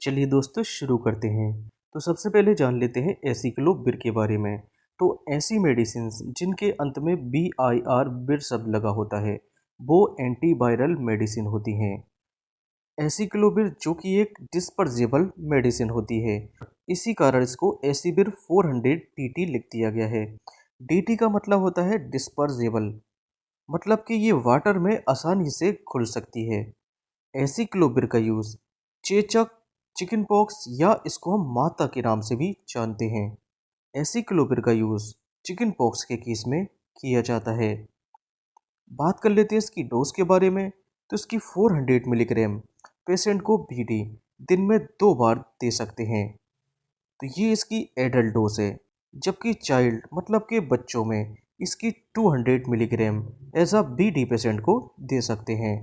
चलिए दोस्तों शुरू करते हैं। तो सबसे पहले जान लेते हैं एसिक्लोविर के बारे में। तो ऐसी मेडिसिन्स जिनके अंत में बी आई आर विर शब्द लगा होता है वो एंटीवायरल मेडिसिन होती हैं। एसिक्लोविर जो कि एक डिस्पर्जेबल मेडिसिन होती है, इसी कारण इसको एसिविर 400 टीटी लिख दिया गया है। डीटी का मतलब होता है डिस्पर्जेबल, मतलब कि ये वाटर में आसानी से घुल सकती है। एसिक्लोविर का यूज़ चेचक, चिकन पॉक्स या इसको हम माता के नाम से भी जानते हैं। एसिक्लोविर का यूज़ चिकन पॉक्स के केस में किया जाता है। बात कर लेते हैं इसकी डोज के बारे में। तो इसकी 400 मिलीग्राम पेशेंट को बीडी दिन में 2 बार दे सकते हैं। तो ये इसकी एडल्ट डोज है, जबकि चाइल्ड मतलब के बच्चों में इसकी 200 milligram as a BD patient को दे सकते हैं।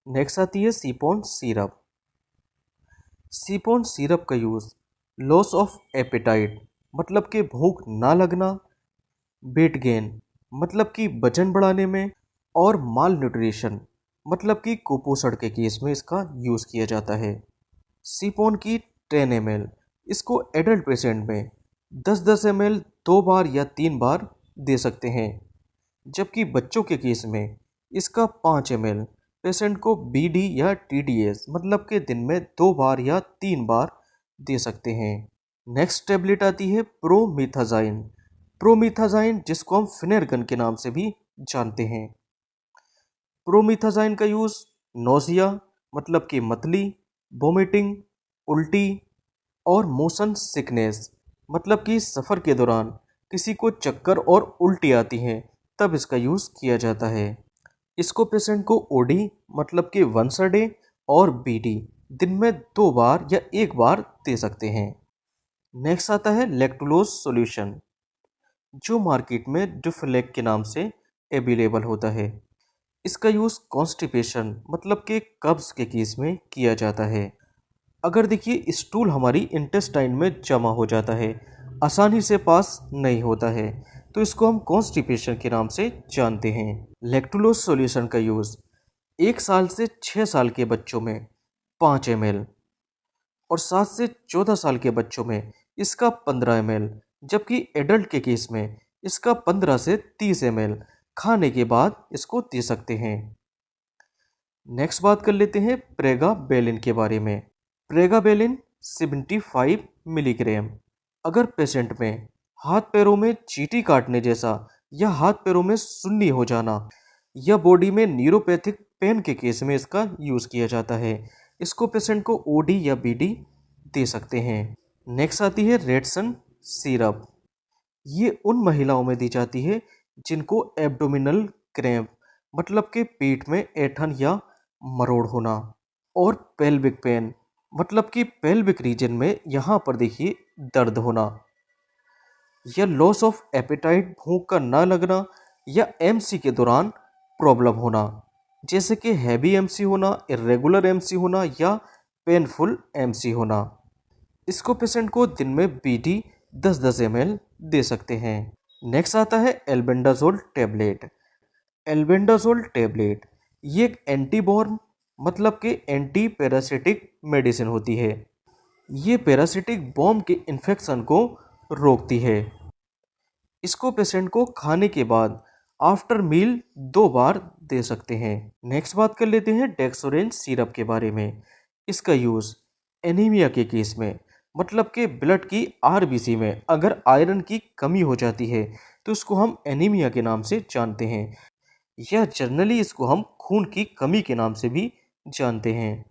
नेक्स्ट आती है सीपॉन सिरप। सीपॉन सिरप का यूज़ लॉस ऑफ एपेटाइट मतलब कि भूख ना लगना, वेट गेन मतलब कि वजन बढ़ाने में, और माल न्यूट्रिशन मतलब कि कुपोषण के केस में इसका यूज़ किया जाता है। सीपॉन की 10 ml इसको एडल्ट पेशेंट में 10-10 ml 2 बार या 3 बार दे सकते हैं, जबकि बच्चों के केस में इसका 5 ml पेशेंट को बीडी या टीडीएस मतलब के दिन में 2 बार या 3 बार दे सकते हैं। नेक्स्ट टेबलेट आती है प्रोमिथाजाइन। प्रोमिथाजाइन जिसको हम फिनेरगन के नाम से भी जानते हैं। प्रोमिथाजाइन का यूज़ नोजिया मतलब कि मतली, वोमिटिंग, उल्टी और मोशन सिकनेस मतलब कि सफ़र के दौरान किसी को चक्कर और उल्टी आती हैं तब इसका यूज़ किया जाता है। इसको पेशेंट को ओडी मतलब कि वंस अ डे और बीडी दिन में 2 बार या 1 बार दे सकते हैं। नेक्स्ट आता है लैक्टुलोज सॉल्यूशन, जो मार्केट में डुफ्लेक के नाम से अवेलेबल होता है। इसका यूज़ कॉन्स्टिपेशन मतलब कि कब्ज़ के केस में किया जाता है। अगर देखिए स्टूल हमारी इंटेस्टाइन में जमा हो जाता है, आसानी से पास नहीं होता है, तो इसको हम कॉन्स्टिपेशन के नाम से जानते हैं। लैक्टुलोज सॉल्यूशन का यूज़ 1 साल से 6 साल के बच्चों में 5 ml और 7 से 14 साल के बच्चों में इसका 15 ml, जबकि एडल्ट के केस में इसका 15 से 30 ml खाने के बाद इसको दे सकते हैं। नेक्स्ट बात कर लेते हैं प्रेगाबेलिन के बारे में। प्रेगाबेलिन 75 मिलीग्राम। अगर पेशेंट में हाथ पैरों में चींटी काटने जैसा या हाथ पैरों में सुन्नी हो जाना या बॉडी में न्यूरोपैथिक पेन के केस में इसका यूज़ किया जाता है, इसको पेशेंट को ओडी या बीडी दे सकते हैं। नेक्स्ट आती है रेडसन सिरप। ये उन महिलाओं में दी जाती है जिनको एब्डोमिनल क्रैम्प मतलब कि पेट में ऐंठन या मरोड़ होना, और पेल्विक पेन मतलब कि पेल्विक रीजन में यहाँ पर देखिए दर्द होना, या लॉस ऑफ एपेटाइट भूख का ना लगना, या एमसी के दौरान प्रॉब्लम होना जैसे कि हैवी एमसी होना, इरेगुलर एमसी होना या पेनफुल एमसी होना। इसको पेशेंट को दिन में बीडी 10-10 ml दे सकते हैं। नेक्स्ट आता है एल्बेंडाजोल टैबलेट। एल्बेंडाजोल टैबलेट ये एक एंटीबॉर्म मतलब कि एंटी पैरासिटिक मेडिसिन होती है। ये पैरासिटिक बॉम्ब के इन्फेक्शन को रोकती है। इसको पेशेंट को खाने के बाद आफ्टर मील 2 बार दे सकते हैं। नेक्स्ट बात कर लेते हैं डेक्सोरेंज सिरप के बारे में। इसका यूज़ एनीमिया के केस में मतलब कि ब्लड की आरबीसी में अगर आयरन की कमी हो जाती है तो इसको हम एनीमिया के नाम से जानते हैं, या जनरली इसको हम खून की कमी के नाम से भी जानते हैं।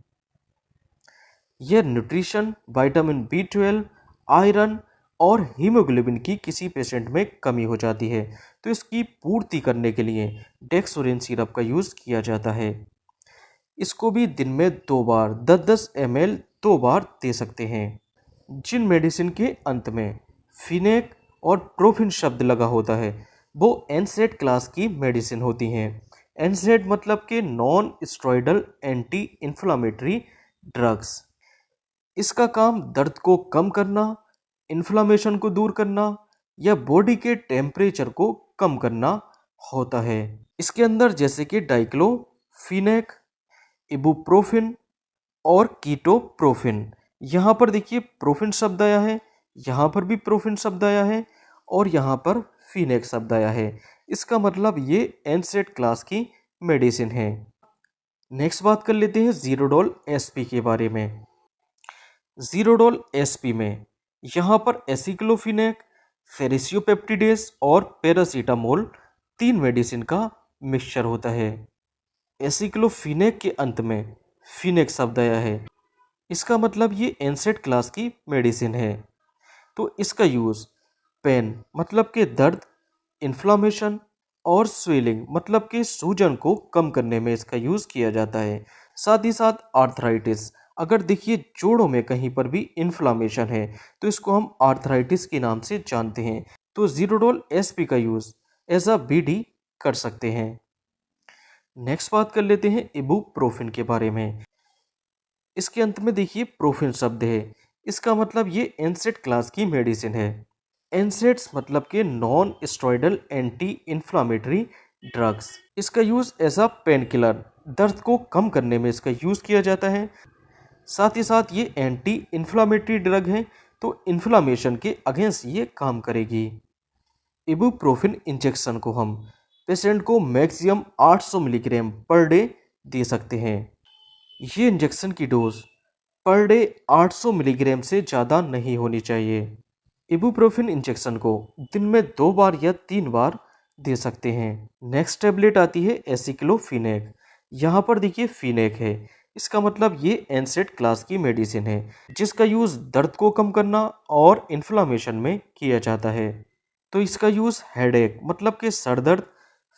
यह न्यूट्रिशन, विटामिन B12, आयरन और हीमोग्लोबिन की किसी पेशेंट में कमी हो जाती है तो इसकी पूर्ति करने के लिए डेक्सोरेंज सिरप का यूज़ किया जाता है। इसको भी दिन में 2 बार 10-10 ml 2 बार दे सकते हैं। जिन मेडिसिन के अंत में फिनेक और ट्रोफिन शब्द लगा होता है वो एनसेड क्लास की मेडिसिन होती हैं। एनसेड मतलब कि non steroidal anti inflammatory drugs. इसका काम दर्द को कम करना, इन्फ्लामेशन को दूर करना या बॉडी के टेम्परेचर को कम करना होता है। इसके अंदर जैसे कि डाइक्लोफिनेक, इबुप्रोफिन और कीटोप्रोफिन यहाँ पर देखिए प्रोफिन शब्द आया है, यहाँ पर भी प्रोफिन शब्द आया है और यहाँ पर फिनेक शब्द आया है। इसका मतलब ये एनसेड क्लास की मेडिसिन है। नेक्स्ट बात कर लेते हैं जीरोडोल एसपी के बारे में। जीरोडोल एसपी में यहाँ पर एसिक्लोफिनेक, फेरिसियोपेप्टिडेस और पैरासीटामोल 3 मेडिसिन का मिक्सचर होता है। एसिक्लोफिनेक के अंत में फिनेक शब्द आया है। इसका मतलब ये एनसेड क्लास की मेडिसिन है। तो इसका यूज़ पेन मतलब कि दर्द, इन्फ्लामेशन और स्वेलिंग मतलब कि सूजन को कम करने में इसका यूज़ किया जाता है। साथ ही साथ आर्थराइटिस, अगर देखिए जोड़ों में कहीं पर भी इन्फ्लामेशन है तो इसको हम आर्थराइटिस के नाम से जानते हैं। तो जीरोडोल एसपी का यूज़ एज अ बीडी कर सकते हैं। नेक्स्ट बात कर लेते हैं इबुप्रोफिन के बारे में। इसके अंत में देखिए प्रोफिन शब्द है। इसका मतलब ये एनसेड क्लास की मेडिसिन है। एनसेड्स मतलब के non steroidal anti inflammatory drugs. इसका use as a pain killer, दर्द को कम करने में इसका यूज़ किया जाता है। साथ ही साथ ये एंटी इन्फ्लामेटरी ड्रग है तो इन्फ्लामेशन के अगेंस्ट ये काम करेगी। इबुप्रोफिन इंजेक्शन को हम पेशेंट को maximum 800 milligram per day they सकते हैं। ये इंजेक्शन की डोज पर डे 800 मिलीग्राम से ज़्यादा नहीं होनी चाहिए। इबुप्रोफिन इंजेक्शन को दिन में 2 बार या 3 बार दे सकते हैं। नेक्स्ट टेबलेट आती है एसिक्लोफिनेक। यहाँ पर देखिए फिनेक है। इसका मतलब ये एनसेड क्लास की मेडिसिन है जिसका यूज़ दर्द को कम करना और इन्फ्लामेशन में किया जाता है। तो इसका यूज़ हेडेक मतलब कि सर दर्द,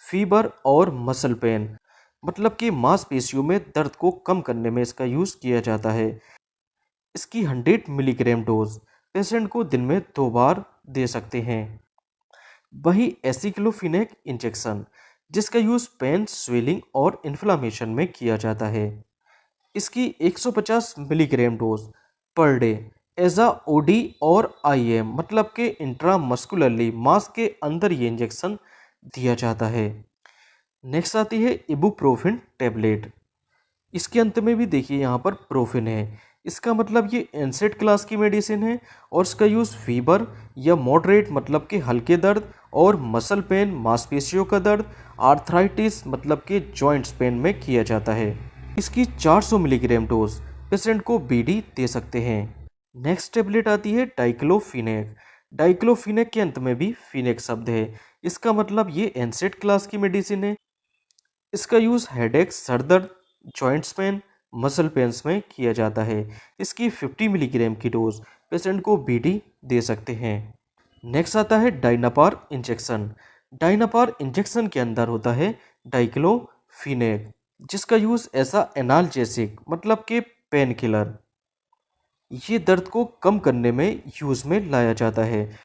फीवर और मसल पेन मतलब कि मांसपेशियों में दर्द को कम करने में इसका यूज़ किया जाता है। इसकी 100 मिलीग्राम डोज पेशेंट को दिन में 2 बार दे सकते हैं। वही एसिक्लोफिनेक इंजेक्शन जिसका यूज़ पेन, स्वेलिंग और इन्फ्लामेशन में किया जाता है। इसकी 150 milligram dose per day as a OD और आईएम मतलब के इंट्रामस्कुलरली मांस के अंदर ये इंजेक्शन दिया जाता है। नेक्स्ट आती है इबुप्रोफिन टैबलेट। इसके अंत में भी देखिए यहाँ पर प्रोफिन है। इसका मतलब ये एनसेड क्लास की मेडिसिन है और इसका यूज़ फीवर या मॉडरेट मतलब कि हल्के दर्द और मसल पेन मांसपेशियों का दर्द, आर्थराइटिस मतलब कि जॉइंट्स पेन में किया जाता है। इसकी 400 मिलीग्राम डोज पेशेंट को बीडी दे सकते हैं। नेक्स्ट टेबलेट आती है डाइक्लोफिनेक। डाइक्लोफिनेक के अंत में भी फिनेक शब्द है। इसका मतलब ये एनसेड क्लास की मेडिसिन है। इसका यूज़ हेडेक, सर दर्द, जॉइंट्स पेन, मसल पेन्स में किया जाता है। इसकी 50 मिलीग्राम की डोज पेशेंट को बीडी दे सकते हैं। नेक्स्ट आता है डाइनापार इंजेक्शन। डाइनापार इंजेक्शन के अंदर होता है डाइक्लोफिनेक जिसका यूज़ ऐसा एनाल्जेसिक मतलब कि पेन किलर, ये दर्द को कम करने में यूज़ में लाया जाता है।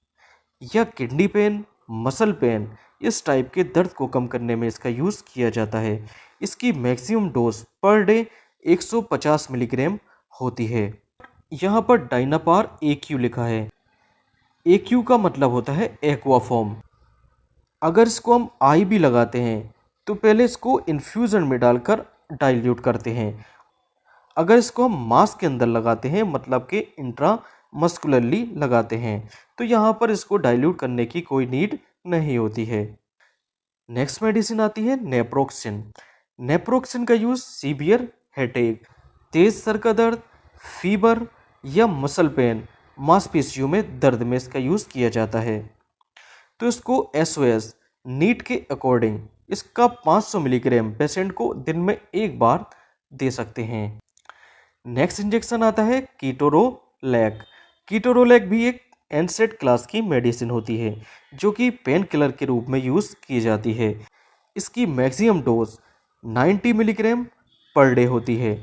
या किडनी पेन, मसल पेन इस टाइप के दर्द को कम करने में इसका यूज़ किया जाता है। इसकी maximum dose per day 150 milligram होती है। यहाँ पर डाइनापार एक्यू लिखा है। एक्यू का मतलब होता है एक्वाफॉर्म। अगर इसको हम आई भी लगाते हैं तो पहले इसको इन्फ्यूज़न में डालकर डाइल्यूट करते हैं। अगर इसको हम मांस के अंदर लगाते हैं मतलब कि इंट्रा मस्कुलरली लगाते हैं तो यहाँ पर इसको डाइल्यूट करने की कोई नीड नहीं होती है। नेक्स्ट मेडिसिन आती है नेप्रोक्सिन। नेप्रोक्सिन का यूज़ सीवियर हेडेक, तेज सर का दर्द, फीवर या मसल पेन मांसपेशियों में दर्द में इसका यूज़ किया जाता है। तो इसको एसओएस नीड के अकॉर्डिंग इसका 500 मिलीग्राम पेशेंट को दिन में 1 बार दे सकते हैं। नेक्स्ट इंजेक्शन आता है कीटोरोलैक। कीटोरोलैक भी एक एनसेड क्लास की मेडिसिन होती है जो कि पेन किलर के रूप में यूज़ की जाती है। इसकी maximum dose 90 milligram per day होती है।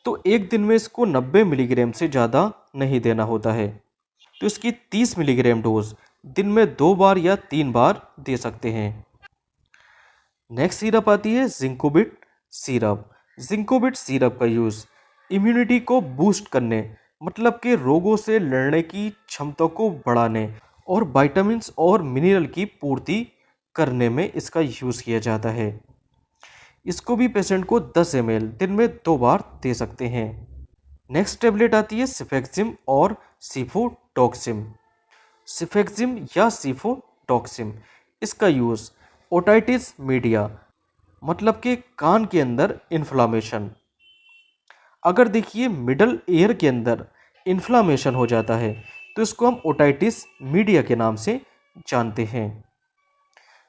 तो एक दिन में इसको 90 मिलीग्राम से ज़्यादा नहीं देना होता है। तो इसकी 30 मिलीग्राम डोज दिन में 2 बार या 3 बार दे सकते हैं। नेक्स्ट सिरप आती है जिंकोबिट सिरप। जिंकोबिट सिरप का यूज़ इम्यूनिटी को बूस्ट करने मतलब कि रोगों से लड़ने की क्षमता को बढ़ाने और विटामिन्स और मिनरल की पूर्ति करने में इसका यूज़ किया जाता है। इसको भी पेशेंट को 10 ml दिन में 2 बार दे सकते हैं। नेक्स्ट टेबलेट आती है सिफेक्सिम और सिफोटॉक्सिम। सिफेक्सिम या सिफोटॉक्सिम, इसका यूज़ ओटाइटिस मीडिया मतलब कि कान के अंदर इन्फ्लामेशन, अगर देखिए मिडल ईयर के अंदर इन्फ्लामेशन हो जाता है तो इसको हम ओटाइटिस मीडिया के नाम से जानते हैं।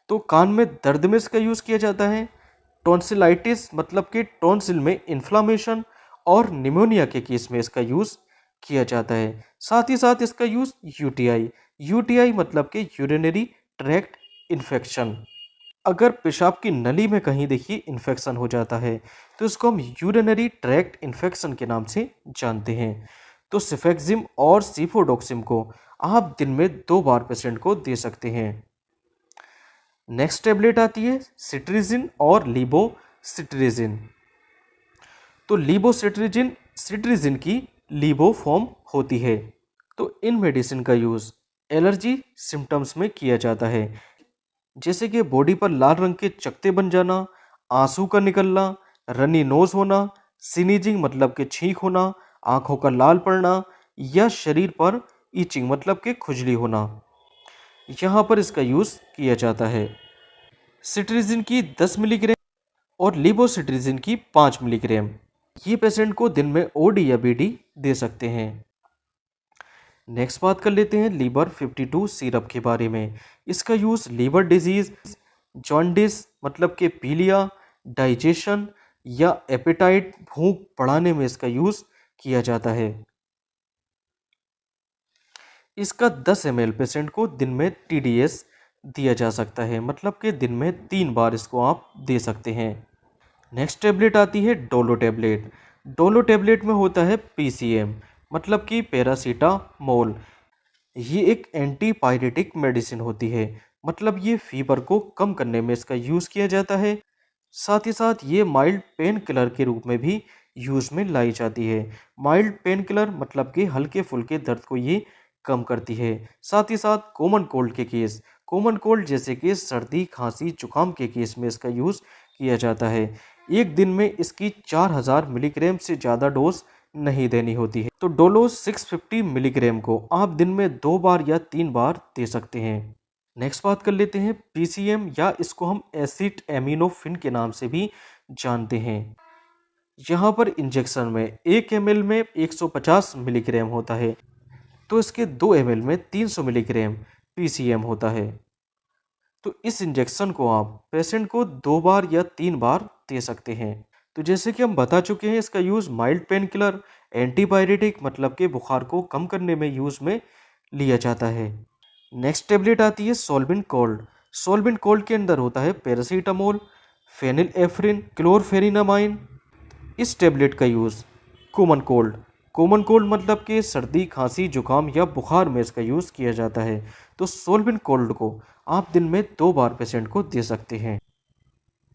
तो कान में दर्द में इसका यूज़ किया जाता है। टॉन्सिलाइटिस मतलब कि टॉन्सिल में इन्फ्लामेशन और निमोनिया के केस में इसका यूज़ किया जाता है। साथ ही साथ इसका यूज़ यूटीआई, यूटीआई मतलब कि यूरिनरी ट्रैक्ट इन्फेक्शन, अगर पेशाब की नली में कहीं देखिए इन्फेक्शन हो जाता है तो इसको हम यूरिनरी ट्रैक्ट इन्फेक्शन के नाम से जानते हैं। तो सिफेक्सिम और सिफोडोक्सिम को आप दिन में 2 बार पेशेंट को दे सकते हैं। नेक्स्ट टेबलेट आती है सिट्रिजिन और लीबोसिट्रिजिन। तो लीबोसिट्रिजिन सिट्रिजिन की लीबो फॉर्म होती है। तो इन मेडिसिन का यूज़ एलर्जी सिम्टम्स में किया जाता है, जैसे कि बॉडी पर लाल रंग के चकत्ते बन जाना, आंसू का निकलना, रनी नोज होना, स्नीजिंग मतलब कि छींक होना, आंखों का लाल पड़ना या शरीर पर ईचिंग मतलब कि खुजली होना, यहाँ पर इसका यूज़ किया जाता है। सिट्रिजिन की 10 मिलीग्राम और लिबोसिट्रिजिन की 5 मिलीग्राम, ये पेशेंट को दिन में ओडी या बीडी दे सकते हैं। नेक्स्ट बात कर लेते हैं लीवर 52 सिरप के बारे में। इसका यूज़ लीवर डिजीज़, जॉन्डिस मतलब कि पीलिया, डाइजेशन या एपेटाइट भूख बढ़ाने में इसका यूज़ किया जाता है। इसका 10 ml पेशेंट को दिन में टीडीएस दिया जा सकता है, मतलब कि दिन में 3 बार इसको आप दे सकते हैं। नेक्स्ट टेबलेट आती है डोलो टेबलेट। डोलो टेबलेट में होता है पीसीएम मतलब कि पैरासीटामोल। ये एक एंटीपायरेटिक मेडिसिन होती है, मतलब ये फीवर को कम करने में इसका यूज़ किया जाता है। साथ ही साथ ये माइल्ड पेन किलर के रूप में भी यूज़ में लाई जाती है। माइल्ड पेन किलर मतलब कि हल्के फुल्के दर्द को ये कम करती है। साथ ही साथ कॉमन कोल्ड के केस, कॉमन कोल्ड जैसे कि सर्दी खांसी जुकाम के केस में इसका यूज़ किया जाता है। एक दिन में इसकी 4000 मिलीग्राम से ज़्यादा डोज नहीं देनी होती है। तो डोलो 650 मिलीग्राम को आप दिन में 2 बार या 3 बार दे सकते हैं। नेक्स्ट बात कर लेते हैं पीसीएम या इसको हम एसिड एमिनोफिन के नाम से भी जानते हैं। यहाँ पर इंजेक्शन में 1 ml में 150 मिलीग्राम होता है, तो इसके 2 ml में 300 मिलीग्राम पीसीएम होता है। तो इस इंजेक्शन को आप पेशेंट को 2 बार या 3 बार दे सकते हैं। तो जैसे कि हम बता चुके हैं इसका use mild pain killer, antibiotic मतलब कि बुखार को कम करने में यूज़ में लिया जाता है। नेक्स्ट टेबलेट आती है सोलबिन कोल्ड। सोलबिन कोल्ड के अंदर होता है पैरासीटामोल, फेनिलेफ्रिन, क्लोरफेनिनामाइन। इस टेबलेट का use common cold, common cold मतलब कि सर्दी खांसी जुकाम या बुखार में इसका यूज़ किया जाता है। तो सोलबिन कोल्ड को आप दिन में 2 बार पेशेंट को दे सकते हैं।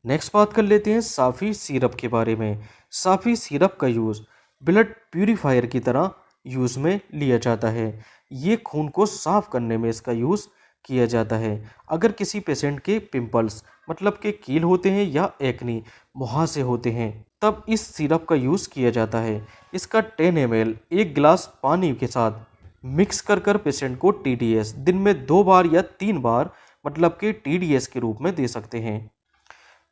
नेक्स्ट बात कर लेते हैं साफ़ी सिरप के बारे में। साफ़ी सिरप का यूज़ ब्लड प्यूरीफायर की तरह यूज़ में लिया जाता है। ये खून को साफ करने में इसका यूज़ किया जाता है। अगर किसी पेशेंट के पिंपल्स मतलब के कील होते हैं या एक्नी मुहासे होते हैं तब इस सिरप का यूज़ किया जाता है। इसका 10 ml 1 गिलास पानी के साथ मिक्स कर पेशेंट को टीडीएस दिन में 2 बार या 3 बार मतलब कि टीडीएस के रूप में दे सकते हैं।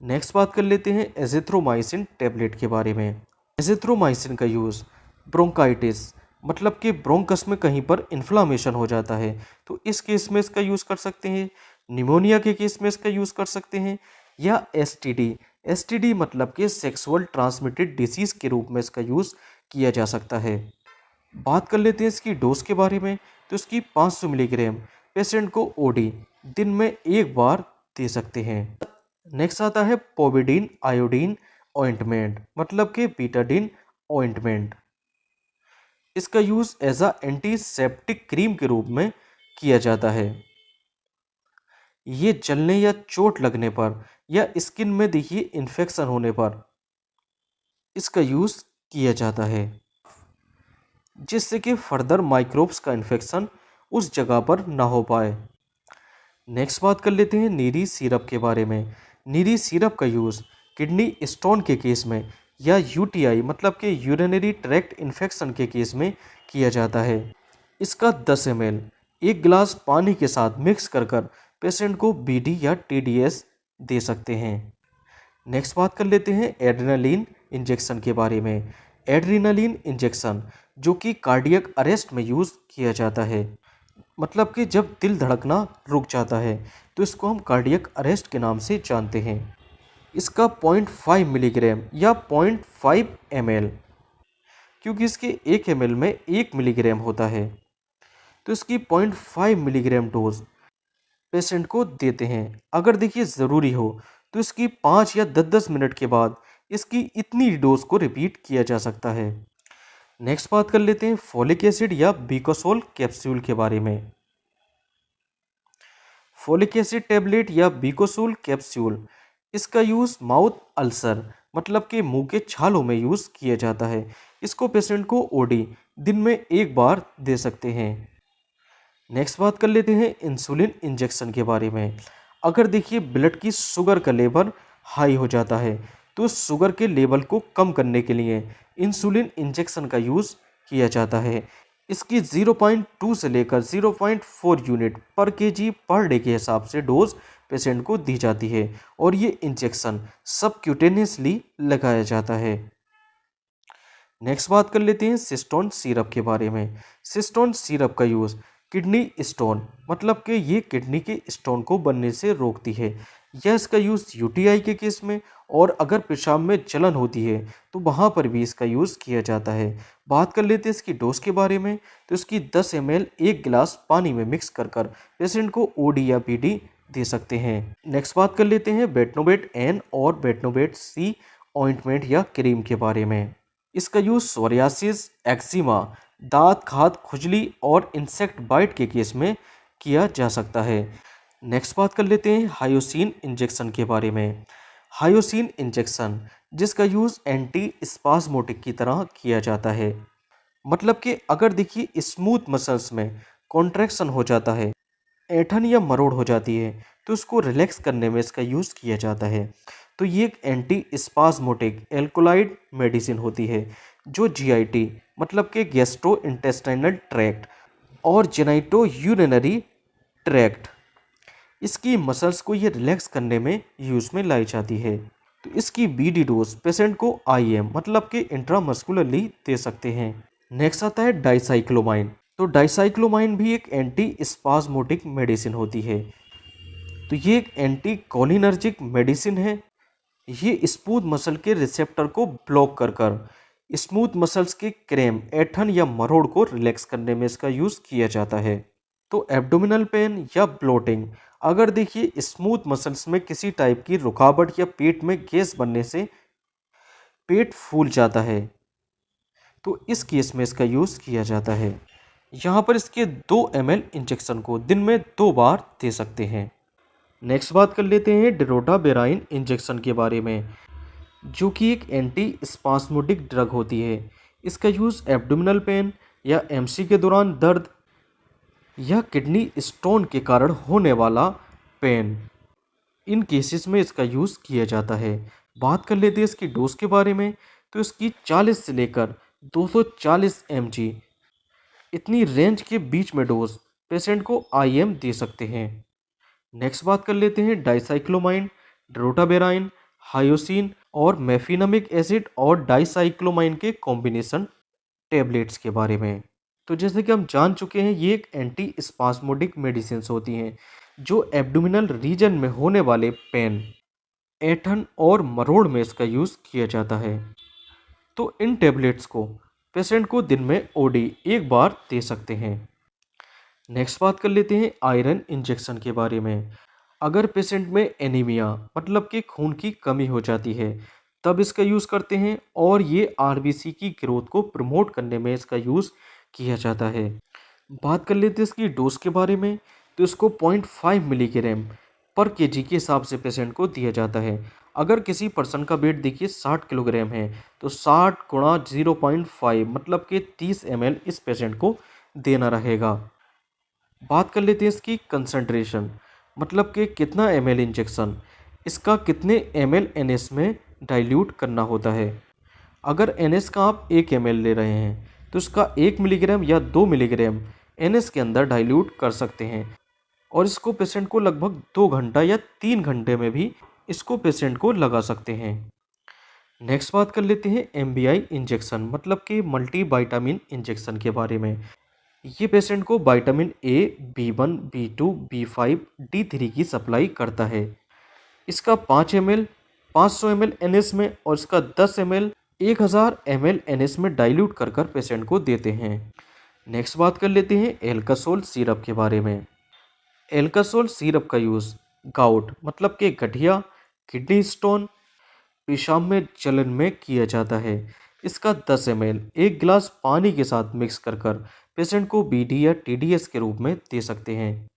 नेक्स्ट बात कर लेते हैं एजिथ्रोमाइसिन टेबलेट के बारे में। एजिथ्रोमाइसिन का यूज़ ब्रोंकाइटिस मतलब कि ब्रोंकस में कहीं पर इन्फ्लामेशन हो जाता है तो इस केस में इसका यूज़ कर सकते हैं। निमोनिया के केस में इसका यूज़ कर सकते हैं, या एसटीडी, एसटीडी मतलब कि सेक्सुअल ट्रांसमिटेड डिसीज़ के रूप में इसका यूज़ किया जा सकता है। बात कर लेते हैं इसकी डोज के बारे में। तो इसकी 500 मिलीग्राम पेशेंट को ओडी दिन में 1 बार दे सकते हैं। नेक्स्ट आता है पोविडीन आयोडीन ऑइंटमेंट मतलब कि बीटाडीन ऑइंटमेंट। इसका use as a antiseptic cream के रूप में किया जाता है। ये जलने या चोट लगने पर या स्किन में देखिए इन्फेक्शन होने पर इसका यूज़ किया जाता है, जिससे कि फर्दर माइक्रोब्स का इन्फेक्शन उस जगह पर ना हो पाए। नेक्स्ट बात कर लेते हैं नीरी सिरप के बारे में। नीरी सिरप का यूज़ किडनी स्टोन के केस में या यूटीआई मतलब कि यूरिनरी ट्रैक्ट इन्फेक्शन के केस में किया जाता है। इसका 10 ml एक गिलास पानी के साथ मिक्स कर कर पेशेंट को बीडी या टीडीएस दे सकते हैं। नेक्स्ट बात कर लेते हैं एड्रेनालिन इंजेक्शन के बारे में। एड्रेनालिन इंजेक्शन जो कि कार्डियक अरेस्ट में यूज़ किया जाता है, मतलब कि जब दिल धड़कना रुक जाता है तो इसको हम कार्डियक अरेस्ट के नाम से जानते हैं। इसका 0.5 मिलीग्राम या 0.5 ml, क्योंकि इसके 1 ml में 1 मिलीग्राम होता है, तो इसकी 0.5 मिलीग्राम डोज पेशेंट को देते हैं। अगर देखिए ज़रूरी हो तो इसकी 5 या 10-10 मिनट के बाद इसकी इतनी डोज को रिपीट किया जा सकता है। नेक्स्ट बात कर लेते हैं फोलिक एसिड या बीकोसोल कैप्सूल के बारे में। फोलिक एसिड टैबलेट या बीकोसोल कैप्सूल, इसका यूज़ माउथ अल्सर मतलब कि मुंह के छालों में यूज़ किया जाता है। इसको पेशेंट को ओडी दिन में एक बार दे सकते हैं। नेक्स्ट बात कर लेते हैं इंसुलिन इंजेक्शन के बारे में। अगर देखिए ब्लड की शुगर का लेवल हाई हो जाता है तो शुगर के लेवल को कम करने के लिए इंसुलिन इंजेक्शन का यूज़ किया जाता है। इसकी 0.2 से लेकर 0.4 यूनिट पर केजी पर डे के हिसाब से डोज पेशेंट को दी जाती है और ये इंजेक्शन सबक्यूटेनियसली लगाया जाता है। नेक्स्ट बात कर लेते हैं सिस्टोन सिरप के बारे में। सिस्टोन सिरप का यूज़ किडनी स्टोन मतलब कि ये किडनी के स्टोन को बनने से रोकती है। यह इसका यूज़ यूटीआई के केस में और अगर पेशाब में जलन होती है तो वहाँ पर भी इसका यूज़ किया जाता है। बात कर लेते हैं इसकी डोज के बारे में, तो इसकी 10 ml एक गिलास पानी में मिक्स कर कर पेशेंट को ओडी या पीडी दे सकते हैं। नेक्स्ट बात कर लेते हैं बेटनोवेट एन और बेटनोवेट सी ऑइंटमेंट या क्रीम के बारे में। इसका यूज़ सोरियासिस, एक्जिमा, दांत खाज, खुजली और इंसेक्ट बाइट के केस में किया जा सकता है। नेक्स्ट बात कर लेते हैं हायोसिन इंजेक्शन के बारे में। हायोसिन इंजेक्शन जिसका यूज़ एंटी स्पास्मोटिक की तरह किया जाता है, मतलब कि अगर देखिए स्मूथ मसल्स में कॉन्ट्रैक्शन हो जाता है, ऐंठन या मरोड़ हो जाती है तो उसको रिलैक्स करने में इसका यूज़ किया जाता है। तो ये एक एंटी स्पास्मोटिक एल्कोलाइड मेडिसिन होती है जो जीआईटी मतलब कि गैस्ट्रो इंटेस्टाइनल ट्रैक्ट और जेनाइटो यूरिनरी ट्रैक्ट, इसकी मसल्स को ये रिलैक्स करने में यूज़ में लाई जाती है। तो इसकी बीडी डोज पेशेंट को आईएम मतलब कि इंट्रामस्कुलरली दे सकते हैं। नेक्स्ट आता है डाइसाइक्लोमाइन। तो डाइसाइक्लोमाइन भी एक एंटी स्पास्मोटिक मेडिसिन होती है। तो ये एक एंटी कोलिनर्जिक मेडिसिन है। ये स्मूथ मसल के रिसेप्टर को ब्लॉक कर कर स्मूथ मसल्स के क्रैम, ऐंठन या मरोड़ को रिलैक्स करने में इसका यूज़ किया जाता है। तो एब्डोमिनल पेन या ब्लोटिंग, अगर देखिए स्मूथ मसल्स में किसी टाइप की रुकावट या पेट में गैस बनने से पेट फूल जाता है तो इस केस में इसका यूज़ किया जाता है। यहाँ पर इसके 2 ml इंजेक्शन को दिन में 2 बार दे सकते हैं। नेक्स्ट बात कर लेते हैं डिरोटाबेराइन इंजेक्शन के बारे में, जो कि एक एंटी स्पास्मोटिक ड्रग होती है। इसका यूज़ एब्डोमिनल पेन या एमसी के दौरान दर्द या किडनी स्टोन के कारण होने वाला पेन, इन केसेस में इसका यूज़ किया जाता है। बात कर लेते हैं इसकी डोज के बारे में, तो इसकी 40 से लेकर 240 mg इतनी रेंज के बीच में डोज पेशेंट को आईएम दे सकते हैं। नेक्स्ट बात कर लेते हैं डाइसाइक्लोमाइन, ड्रोटाबेराइन, हायोसिन और मेफिनामिक एसिड और डाइसाइक्लोमाइन के कॉम्बिनेशन टेबलेट्स के बारे में। तो जैसे कि हम जान चुके हैं ये एक एंटी स्पास्मोडिक मेडिसिन्स होती हैं जो एब्डोमिनल रीजन में होने वाले पेन, ऐंठन और मरोड़ में इसका यूज़ किया जाता है। तो इन टेबलेट्स को पेशेंट को दिन में ओडी एक बार दे सकते हैं। नेक्स्ट बात कर लेते हैं आयरन इंजेक्शन के बारे में। अगर पेशेंट में एनीमिया मतलब कि खून की कमी हो जाती है तब इसका यूज़ करते हैं और ये आरबीसी की ग्रोथ को प्रमोट करने में इसका यूज़ किया जाता है। बात कर लेते हैं इसकी डोज के बारे में, तो इसको 0.5 मिलीग्राम पर केजी के हिसाब से पेशेंट को दिया जाता है। अगर किसी पर्सन का वेट देखिए 60 किलोग्राम है तो 60 गुणा 0.5 मतलब कि 30 ml इस पेशेंट को देना रहेगा। बात कर लेते हैं इसकी कंसंट्रेशन, मतलब कि कितना ml इंजेक्शन, इसका कितने ml NS में डाइल्यूट करना होता है। अगर NS का आप 1 ml ले रहे हैं तो इसका 1 मिलीग्राम या 2 मिलीग्राम NS के अंदर डाइल्यूट कर सकते हैं और इसको पेशेंट को लगभग 2 घंटा या 3 घंटे में भी इसको पेशेंट को लगा सकते हैं। नेक्स्ट बात कर लेते हैं MBI इंजेक्शन मतलब कि मल्टी विटामिन इंजेक्शन के बारे में। ये पेशेंट को vitamin A, B1, B2, B5, D3 की सप्लाई करता है। इसका 5 ml 500 ml NS में और इसका 10 ml 1000 ml NS में डाइल्यूट कर कर पेशेंट को देते हैं। नेक्स्ट बात कर लेते हैं एल्कासोल सिरप के बारे में। एल्कासोल सिरप का यूज़ गाउट मतलब कि गठिया, किडनी स्टोन, पेशाब में जलन में किया जाता है। इसका 10 ml 1 गिलास पानी के साथ मिक्स कर कर पेशेंट को BD या TDS के रूप में दे सकते हैं।